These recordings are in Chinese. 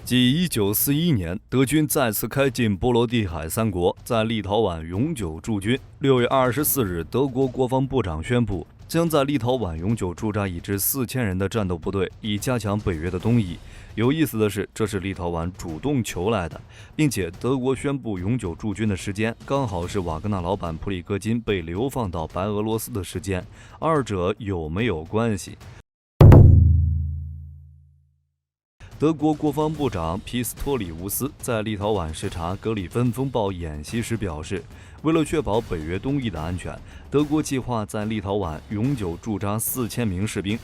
继1941年德军再次开进波罗的海三国，在立陶宛永久驻军。6月24日，德国国防部长宣布，将在立陶宛永久驻扎一支4000人的战斗部队，以加强北约的东移。有意思的是，这是立陶宛主动求来的，并且德国宣布永久驻军的时间，刚好是瓦格纳老板普里戈金被流放到白俄罗斯的时间，二者有没有关系？德国国防部长皮斯托里乌斯在立陶宛视察格里芬风暴演习时表示，为了确保北约东翼的安全，德国计划在立陶宛永久驻扎4000名士兵。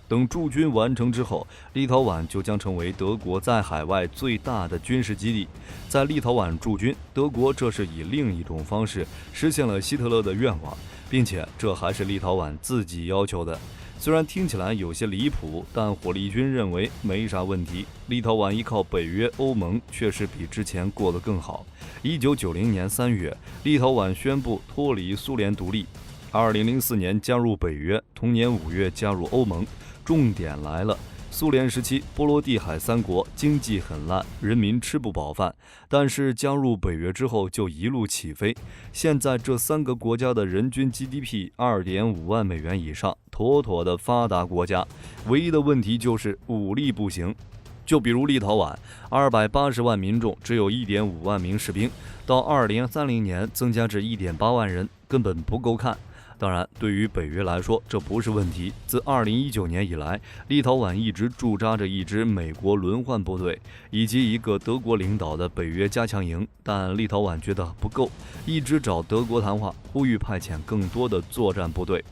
等驻军完成之后，立陶宛就将成为德国在海外最大的军事基地。在立陶宛驻军，德国这是以另一种方式实现了希特勒的愿望，并且这还是立陶宛自己要求的。虽然听起来有些离谱，但火力军认为没啥问题。立陶宛依靠北约、欧盟，确实比之前过得更好。1990年3月，立陶宛宣布脱离苏联独立。2004年加入北约，同年5月加入欧盟。重点来了。苏联时期，波罗的海三国经济很烂，人民吃不饱饭。但是加入北约之后就一路起飞，现在这3个国家的人均 GDP 2.5万美元以上，妥妥的发达国家。唯一的问题就是武力不行。就比如立陶宛，280万民众只有1.5万名士兵，到2030年增加至1.8万人，根本不够看。当然，对于北约来说，这不是问题。自2019年以来，立陶宛一直驻扎着一支美国轮换部队，以及一个德国领导的北约加强营，但立陶宛觉得不够，一直找德国谈话，呼吁派遣更多的作战部队。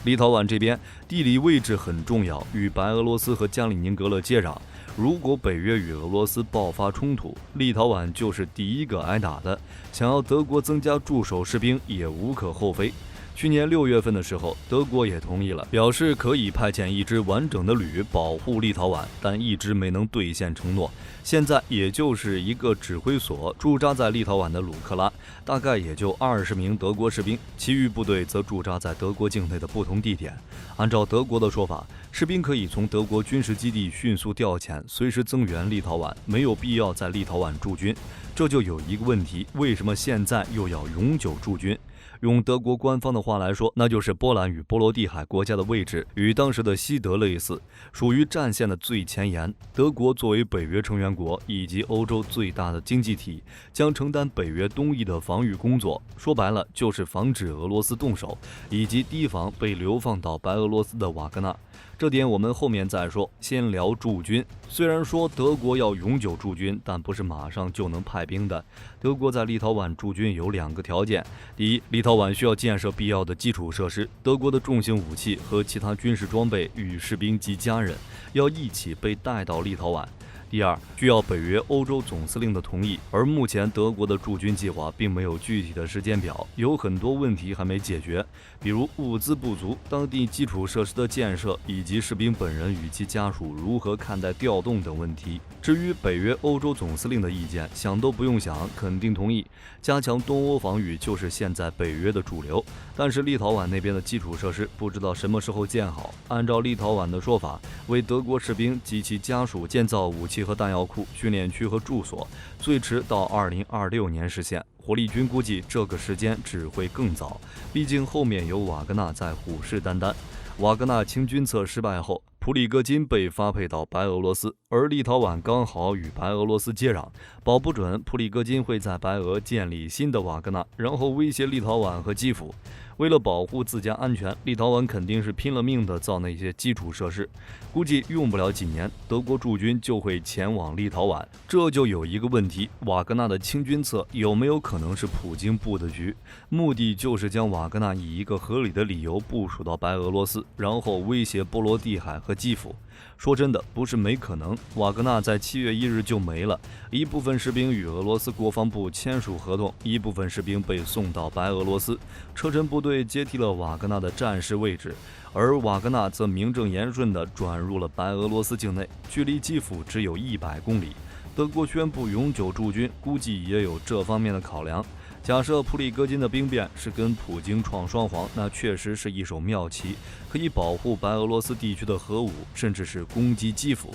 立陶宛这边地理位置很重要，与白俄罗斯和加里宁格勒接壤。如果北约与俄罗斯爆发冲突，立陶宛就是第一个挨打的。想要德国增加驻守士兵也无可厚非。去年6月份的时候，德国也同意了，表示可以派遣一支完整的旅保护立陶宛，但一直没能兑现承诺。现在也就是一个指挥所驻扎在立陶宛的鲁克拉，大概也就20名德国士兵，其余部队则驻扎在德国境内的不同地点。按照德国的说法，士兵可以从德国军事基地迅速调遣，随时增援立陶宛，没有必要在立陶宛驻军。这就有一个问题，为什么现在又要永久驻军？用德国官方的话来说，那就是波兰与波罗的海国家的位置与当时的西德类似，属于战线的最前沿。德国作为北约成员国以及欧洲最大的经济体，将承担北约东翼的防御工作。说白了，就是防止俄罗斯动手，以及提防被流放到白俄罗斯的瓦格纳。这点我们后面再说，先聊驻军。虽然说德国要永久驻军，但不是马上就能派兵的。德国在立陶宛驻军有2个条件：第一，立陶宛需要建设必要的基础设施，德国的重型武器和其他军事装备与士兵及家人要一起被带到立陶宛。第二，需要北约欧洲总司令的同意，而目前德国的驻军计划并没有具体的时间表，有很多问题还没解决，比如物资不足、当地基础设施的建设，以及士兵本人与其家属如何看待调动等问题。至于北约欧洲总司令的意见，想都不用想，肯定同意。加强东欧防御就是现在北约的主流，但是立陶宛那边的基础设施不知道什么时候建好。按照立陶宛的说法，为德国士兵及其家属建造武器和弹药库、训练区和住所，最迟到2026年实现。火力军估计这个时间只会更早，毕竟后面有瓦格纳在虎视眈眈。瓦格纳清军策失败后，普里戈金被发配到白俄罗斯，而立陶宛刚好与白俄罗斯接壤，保不准普里戈金会在白俄建立新的瓦格纳，然后威胁立陶宛和基辅。为了保护自家安全，立陶宛肯定是拼了命的造那些基础设施，估计用不了几年，德国驻军就会前往立陶宛。这就有一个问题，瓦格纳的清军策有没有可能是普京布的局？目的就是将瓦格纳以一个合理的理由部署到白俄罗斯，然后威胁波罗的海和基辅。说真的，不是没可能，瓦格纳在7月1日就没了，一部分士兵与俄罗斯国防部签署合同，一部分士兵被送到白俄罗斯，车臣部队接替了瓦格纳的战士位置，而瓦格纳则名正言顺地转入了白俄罗斯境内，距离基辅只有100公里。德国宣布永久驻军，估计也有这方面的考量。假设普里戈金的兵变是跟普京创双簧，那确实是一手妙棋，可以保护白俄罗斯地区的核武，甚至是攻击基辅。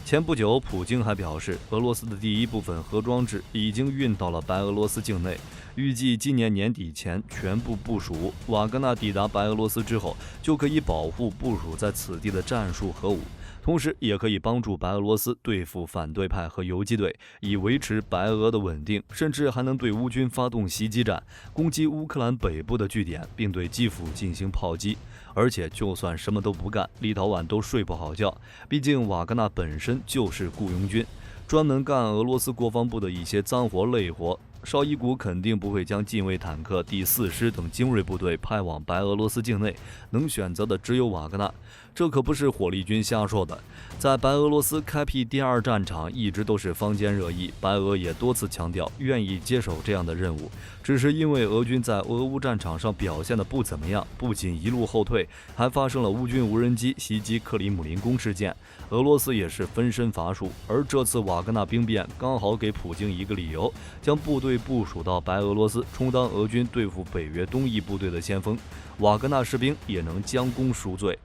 前不久，普京还表示，俄罗斯的第一部分核装置已经运到了白俄罗斯境内，预计今年年底前全部部署。瓦格纳抵达白俄罗斯之后，就可以保护部署在此地的战术核武，同时也可以帮助白俄罗斯对付反对派和游击队，以维持白俄的稳定，甚至还能对乌军发动袭击战，攻击乌克兰北部的据点，并对基辅进行炮击。而且就算什么都不干，立陶宛都睡不好觉，毕竟瓦格纳本身就是雇佣军，专门干俄罗斯国防部的一些脏活累活。绍伊古肯定不会将近卫坦克第4师等精锐部队派往白俄罗斯境内，能选择的只有瓦格纳。这可不是火力军瞎说的。在白俄罗斯开辟第2战场一直都是坊间热议，白俄也多次强调愿意接手这样的任务，只是因为俄军在俄乌战场上表现得不怎么样，不仅一路后退，还发生了乌军无人机袭击克里姆林宫事件，俄罗斯也是分身乏术。而这次瓦格纳兵变刚好给普京一个理由，将部队部署到白俄罗斯，充当俄军对付北约东翼部队的先锋，瓦格纳士兵也能将功赎罪。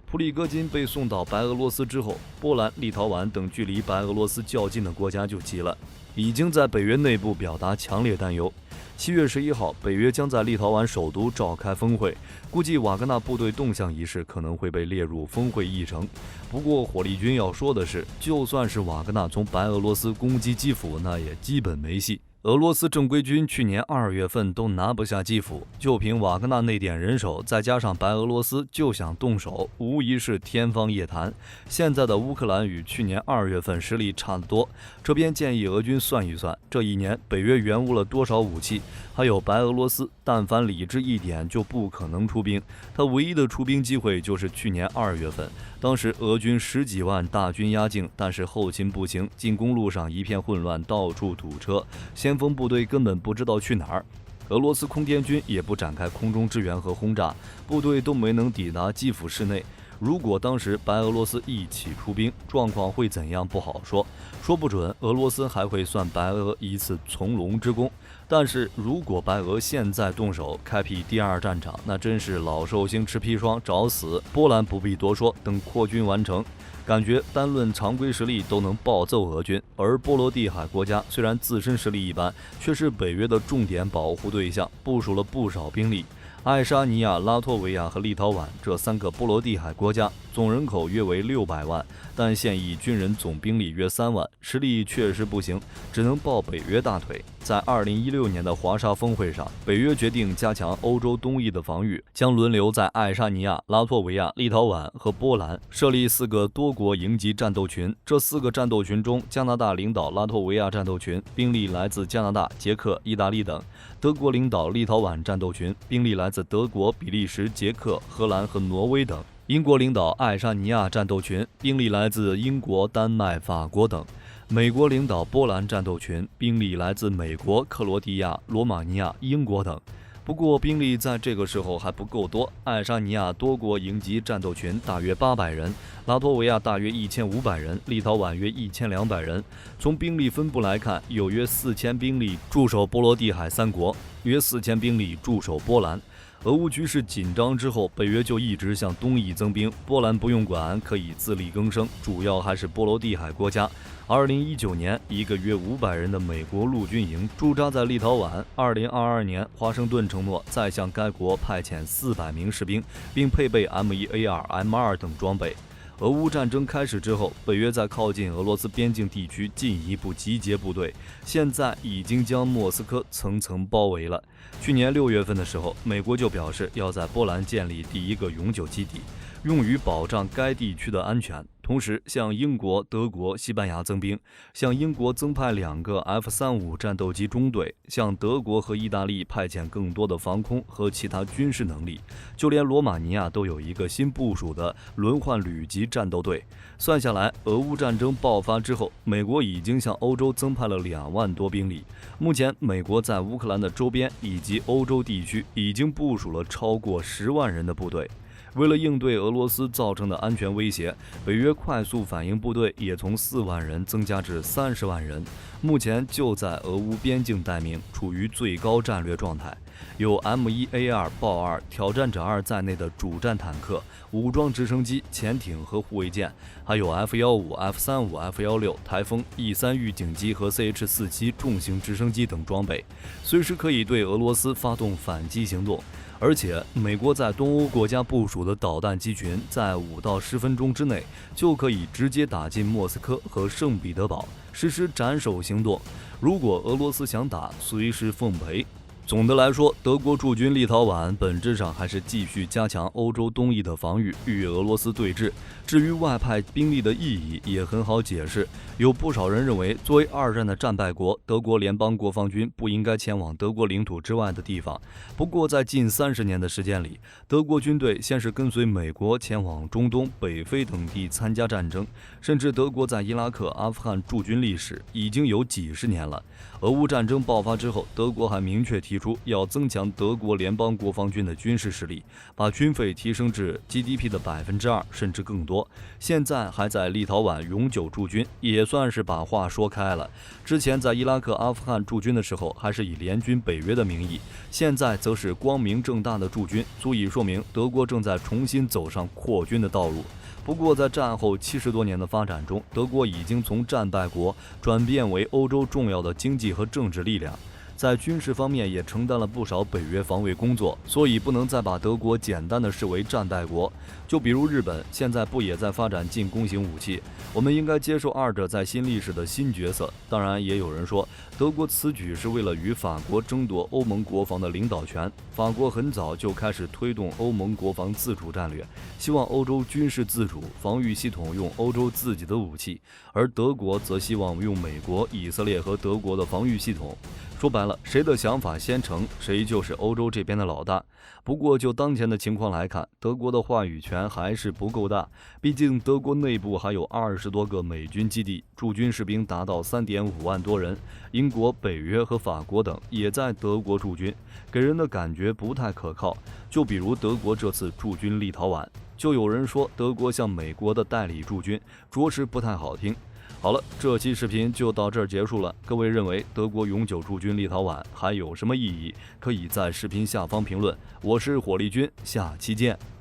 普里戈金被送到白俄罗斯之后，波兰、立陶宛等距离白俄罗斯较近的国家就急了，已经在北约内部表达强烈担忧。7月11号，北约将在立陶宛首都召开峰会，估计瓦格纳部队动向一事可能会被列入峰会议程。不过，火力军要说的是，就算是瓦格纳从白俄罗斯攻击基辅，那也基本没戏。俄罗斯正规军去年2月份都拿不下基辅，就凭瓦格纳那点人手，再加上白俄罗斯就想动手，无疑是天方夜谭。现在的乌克兰与去年2月份实力差得多，这边建议俄军算一算，这一年北约援乌了多少武器，还有白俄罗斯但凡理智一点就不可能出兵，他唯一的出兵机会就是去年2月份，当时俄军10几万大军压境，但是后勤不行，进攻路上一片混乱，到处堵车，先锋部队根本不知道去哪儿。俄罗斯空天军也不展开空中支援和轰炸，部队都没能抵达基辅市内。如果当时白俄罗斯一起出兵，状况会怎样不好说，说不准俄罗斯还会算白俄一次从龙之功。但是如果白俄现在动手开辟第2战场，那真是老寿星吃砒霜找死。波兰不必多说，等扩军完成，感觉单论常规实力都能暴揍俄军。而波罗的海国家虽然自身实力一般，却是北约的重点保护对象，部署了不少兵力。爱沙尼亚、拉脱维亚和立陶宛这3个波罗的海国家总人口约为600万，但现役军人总兵力约3万，实力确实不行，只能抱北约大腿。在2016年的华沙峰会上，北约决定加强欧洲东翼的防御，将轮流在爱沙尼亚、拉脱维亚、立陶宛和波兰设立4个多国营级战斗群。这4个战斗群中，加拿大领导拉脱维亚战斗群，兵力来自加拿大、捷克、意大利等；德国领导立陶宛战斗群，兵力来自德国、比利时、捷克、荷兰和挪威等；英国领导爱沙尼亚战斗群，兵力来自英国、丹麦、法国等；美国领导波兰战斗群，兵力来自美国、克罗地亚、罗马尼亚、英国等。不过兵力在这个时候还不够多，爱沙尼亚多国营级战斗群大约800人，拉脱维亚大约1500人，立陶宛约1200人。从兵力分布来看，有约4000兵力驻守波罗的海3国，约4000兵力驻守波兰。俄乌局势紧张之后，北约就一直向东翼增兵，波兰不用管，可以自力更生，主要还是波罗的海国家。2019年，一个约500人的美国陆军营驻扎在立陶宛。2022年，华盛顿承诺再向该国派遣400名士兵，并配备 M1A2、M2 等装备。俄乌战争开始之后，北约在靠近俄罗斯边境地区进一步集结部队，现在已经将莫斯科层层包围了。去年6月份的时候，美国就表示要在波兰建立第1个永久基地，用于保障该地区的安全。同时向英国、德国、西班牙增兵，向英国增派2个 F-35战斗机中队，向德国和意大利派遣更多的防空和其他军事能力，就连罗马尼亚都有一个新部署的轮换旅级战斗队。算下来，俄乌战争爆发之后，美国已经向欧洲增派了2万多兵力。目前，美国在乌克兰的周边以及欧洲地区已经部署了超过10万人的部队。为了应对俄罗斯造成的安全威胁，北约快速反应部队也从4万人增加至30万人，目前就在俄乌边境待命，处于最高战略状态。有 M1A2、豹2、挑战者2在内的主战坦克、武装直升机、潜艇和护卫舰，还有 F-15、F-35、F-16、台风、E-3预警机和 CH-47重型直升机等装备，随时可以对俄罗斯发动反击行动。而且，美国在东欧国家部署的导弹机群，在5到10分钟之内就可以直接打进莫斯科和圣彼得堡，实施斩首行动。如果俄罗斯想打，随时奉陪。总的来说，德国驻军立陶宛本质上还是继续加强欧洲东翼的防御，与俄罗斯对峙。至于外派兵力的意义，也很好解释。有不少人认为，作为2战的战败国，德国联邦国防军不应该前往德国领土之外的地方。不过，在近30年的时间里，德国军队先是跟随美国前往中东、北非等地参加战争，甚至德国在伊拉克、阿富汗驻军历史已经有几十年了。俄乌战争爆发之后，德国还明确提出要增强德国联邦国防军的军事实力，把军费提升至 GDP 的2%甚至更多。现在还在立陶宛永久驻军，也算是把话说开了。之前在伊拉克、阿富汗驻军的时候，还是以联军北约的名义，现在则是光明正大的驻军，足以说明德国正在重新走上扩军的道路。不过，在战后70多年的发展中，德国已经从战败国转变为欧洲重要的经济和政治力量，在军事方面也承担了不少北约防卫工作，所以不能再把德国简单的视为战败国。就比如日本，现在不也在发展进攻型武器？我们应该接受2者在新历史的新角色。当然，也有人说，德国此举是为了与法国争夺欧盟国防的领导权。法国很早就开始推动欧盟国防自主战略，希望欧洲军事自主，防御系统用欧洲自己的武器，而德国则希望用美国、以色列和德国的防御系统。说白了，谁的想法先成，谁就是欧洲这边的老大。不过就当前的情况来看，德国的话语权还是不够大，毕竟德国内部还有20多个美军基地，驻军士兵达到3.5万多人，英国、北约和法国等也在德国驻军，给人的感觉不太可靠。就比如德国这次驻军立陶宛，就有人说德国像美国的代理驻军，着实不太好听。好了，这期视频就到这儿结束了。各位认为德国永久驻军立陶宛还有什么意义？可以在视频下方评论。我是火力军，下期见。